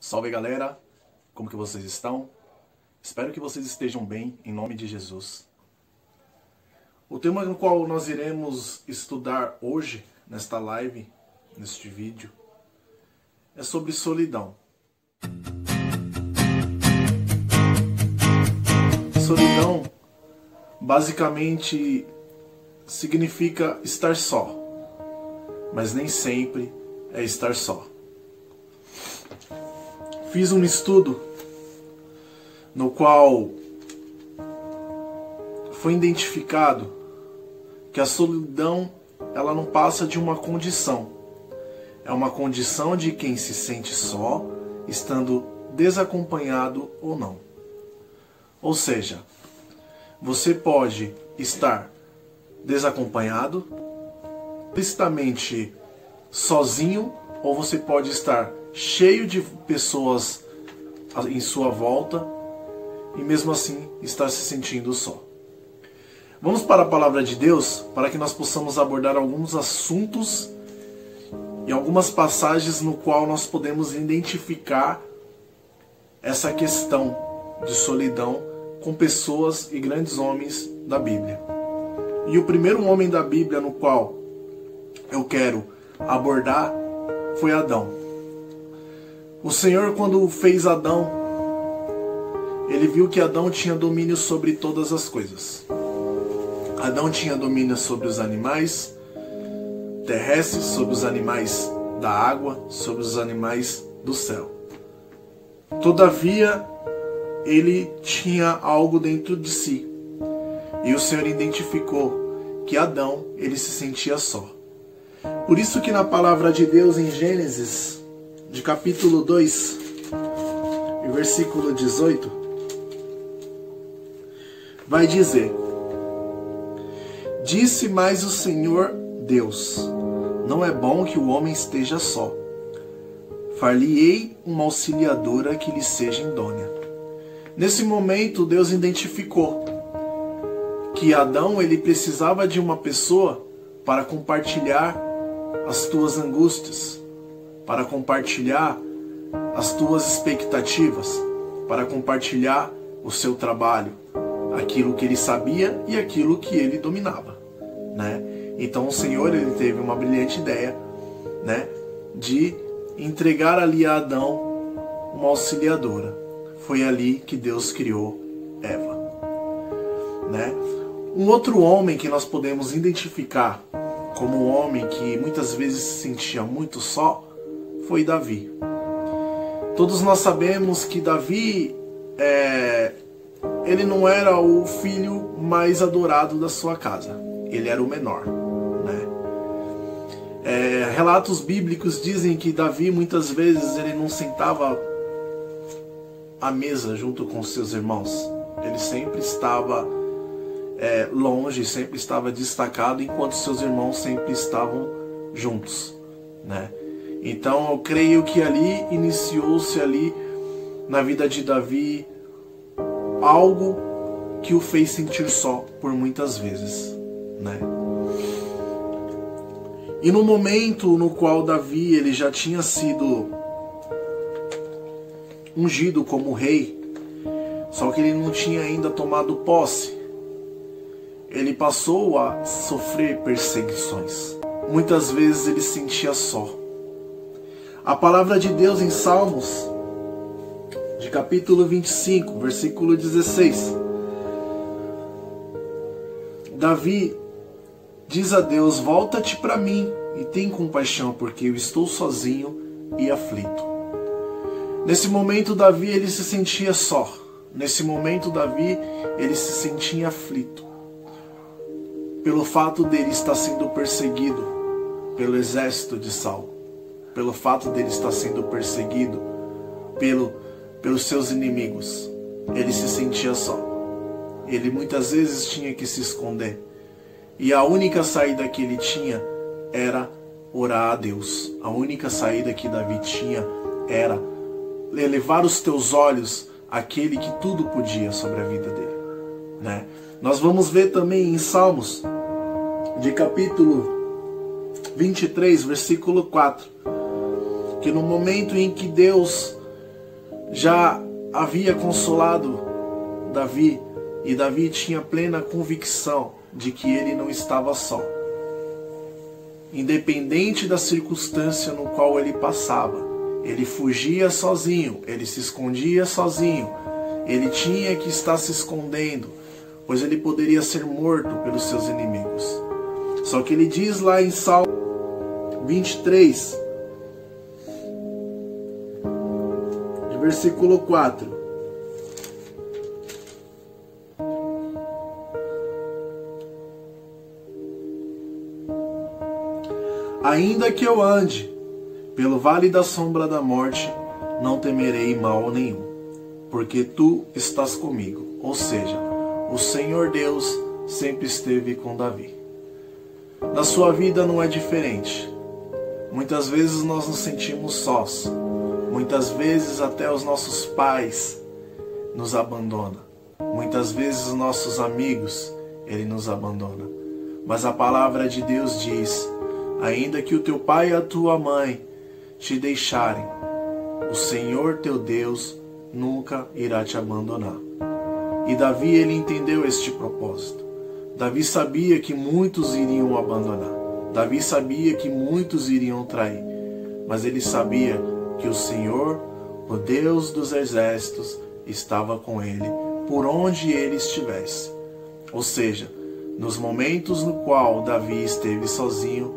Salve galera, como que vocês estão? Espero que vocês estejam bem, em nome de Jesus. O tema no qual nós iremos estudar hoje, nesta live, neste vídeo, é sobre solidão. Solidão, basicamente, significa estar só, mas nem sempre é estar só. Fiz um estudo no qual foi identificado que a solidão ela não passa de uma condição. É uma condição de quem se sente só, estando desacompanhado ou não. Ou seja, você pode estar desacompanhado, explicitamente sozinho, ou você pode estar cheio de pessoas em sua volta e mesmo assim estar se sentindo só. Vamos para a palavra de Deus para que nós possamos abordar alguns assuntos e algumas passagens no qual nós podemos identificar essa questão de solidão com pessoas e grandes homens da Bíblia. E o primeiro homem da Bíblia no qual eu quero abordar foi Adão. O Senhor, quando fez Adão, ele viu que Adão tinha domínio sobre todas as coisas. Adão tinha domínio sobre os animais terrestres, sobre os animais da água, sobre os animais do céu. Todavia, ele tinha algo dentro de si. E o Senhor identificou que Adão, ele se sentia só. Por isso que na palavra de Deus em Gênesis, de capítulo 2, e versículo 18, vai dizer: Disse mais o Senhor Deus, não é bom que o homem esteja só. Far-lhe-ei uma auxiliadora que lhe seja idônea. Nesse momento, Deus identificou que Adão ele precisava de uma pessoa para compartilhar as tuas angústias, para compartilhar as tuas expectativas, para compartilhar o seu trabalho, aquilo que ele sabia e aquilo que ele dominava, né? Então o Senhor ele teve uma brilhante ideia, né, de entregar ali a Adão uma auxiliadora. Foi ali que Deus criou Eva, né? Um outro homem que nós podemos identificar como um homem que muitas vezes se sentia muito só foi Davi. Todos nós sabemos que Davi ele não era o filho mais adorado da sua casa. Ele era o menor, né? Relatos bíblicos dizem que Davi muitas vezes ele não sentava à mesa junto com seus irmãos. Ele sempre estava longe, sempre estava destacado, enquanto seus irmãos sempre estavam juntos, né? Então eu creio que ali iniciou-se ali na vida de Davi algo que o fez sentir só por muitas vezes, né? E no momento no qual Davi ele já tinha sido ungido como rei, só que ele não tinha ainda tomado posse, ele passou a sofrer perseguições. Muitas vezes ele se sentia só. A palavra de Deus em Salmos, de capítulo 25, versículo 16. Davi diz a Deus: volta-te para mim e tem compaixão, porque eu estou sozinho e aflito. Nesse momento Davi ele se sentia só. Nesse momento Davi ele se sentia aflito, pelo fato dele estar sendo perseguido pelo exército de Saul, pelo fato dele estar sendo perseguido pelos seus inimigos. Ele se sentia só. Ele muitas vezes tinha que se esconder. E a única saída que ele tinha era orar a Deus. A única saída que Davi tinha era elevar os teus olhos àquele que tudo podia sobre a vida dele, né? Nós vamos ver também em Salmos, de capítulo 23, versículo 4, que no momento em que Deus já havia consolado Davi, e Davi tinha plena convicção de que ele não estava só. Independente da circunstância no qual ele passava, ele fugia sozinho, ele se escondia sozinho, ele tinha que estar se escondendo, pois ele poderia ser morto pelos seus inimigos. Só que ele diz lá em Salmo 23, de versículo 4: ainda que eu ande pelo vale da sombra da morte, não temerei mal nenhum, porque tu estás comigo. Ou seja, o Senhor Deus sempre esteve com Davi. Na sua vida não é diferente. Muitas vezes nós nos sentimos sós. Muitas vezes até os nossos pais nos abandonam. Muitas vezes os nossos amigos, ele nos abandona. Mas a palavra de Deus diz: ainda que o teu pai e a tua mãe te deixarem, o Senhor teu Deus nunca irá te abandonar. E Davi, ele entendeu este propósito. Davi sabia que muitos iriam abandonar. Davi sabia que muitos iriam trair. Mas ele sabia que o Senhor, o Deus dos exércitos, estava com ele por onde ele estivesse. Ou seja, nos momentos no qual Davi esteve sozinho,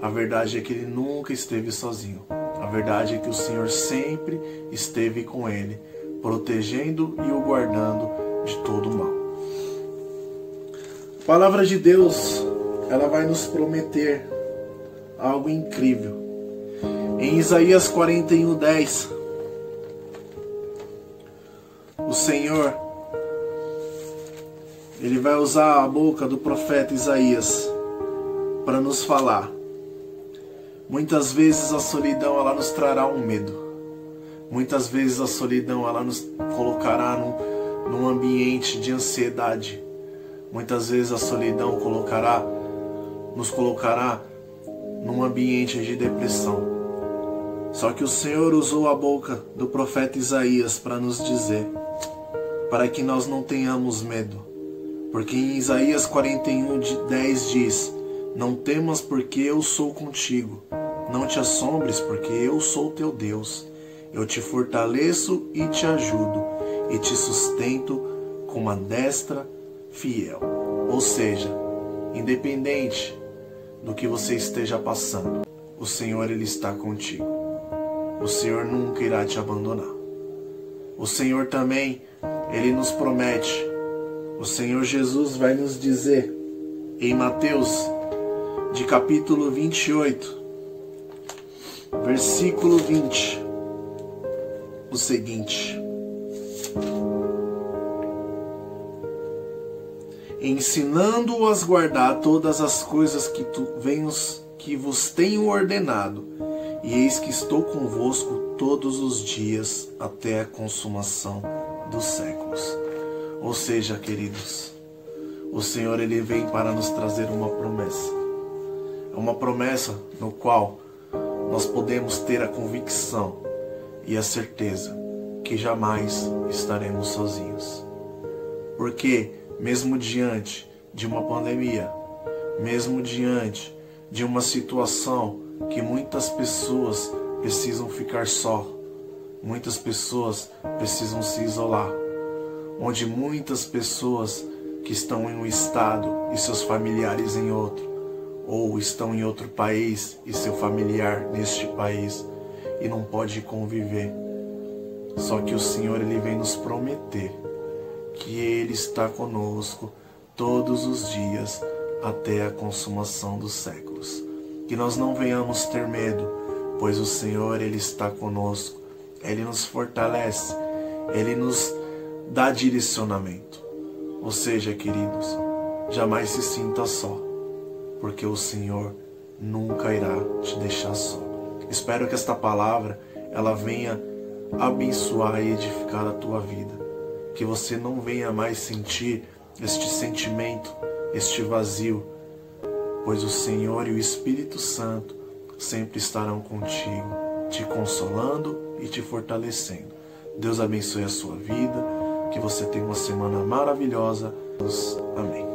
a verdade é que ele nunca esteve sozinho. A verdade é que o Senhor sempre esteve com ele, protegendo e o guardando de todo o mal. A palavra de Deus, ela vai nos prometer algo incrível. Em Isaías 41:10, o Senhor, ele vai usar a boca do profeta Isaías para nos falar. Muitas vezes a solidão, ela nos trará um medo. Muitas vezes a solidão, ela nos colocará num ambiente de ansiedade. Muitas vezes a solidão nos colocará num ambiente de depressão. Só que o Senhor usou a boca do profeta Isaías para nos dizer, para que nós não tenhamos medo. Porque em Isaías 41:10 diz: não temas, porque eu sou contigo. Não te assombres, porque eu sou teu Deus. Eu te fortaleço e te ajudo, e te sustento com uma destra fiel. Ou seja, independente do que você esteja passando, o Senhor, ele está contigo. O Senhor nunca irá te abandonar. O Senhor também, ele nos promete. O Senhor Jesus vai nos dizer em Mateus, de capítulo 28, versículo 20, o seguinte: ensinando-os a guardar todas as coisas que vos tenho ordenado, e eis que estou convosco todos os dias até a consumação dos séculos. Ou seja, queridos, o Senhor, ele vem para nos trazer uma promessa. É uma promessa no qual nós podemos ter a convicção e a certeza que jamais estaremos sozinhos. Porque mesmo diante de uma pandemia, mesmo diante de uma situação que muitas pessoas precisam ficar só, muitas pessoas precisam se isolar, onde muitas pessoas que estão em um estado e seus familiares em outro, ou estão em outro país e seu familiar neste país e não pode conviver. Só que o Senhor, ele vem nos prometer que ele está conosco todos os dias até a consumação dos séculos. Que nós não venhamos ter medo, pois o Senhor, ele está conosco. Ele nos fortalece, ele nos dá direcionamento. Ou seja, queridos, jamais se sinta só, porque o Senhor nunca irá te deixar só. Espero que esta palavra, ela venha abençoar e edificar a tua vida. Que você não venha mais sentir este sentimento, este vazio, pois o Senhor e o Espírito Santo sempre estarão contigo, te consolando e te fortalecendo. Deus abençoe a sua vida, que você tenha uma semana maravilhosa. Amém.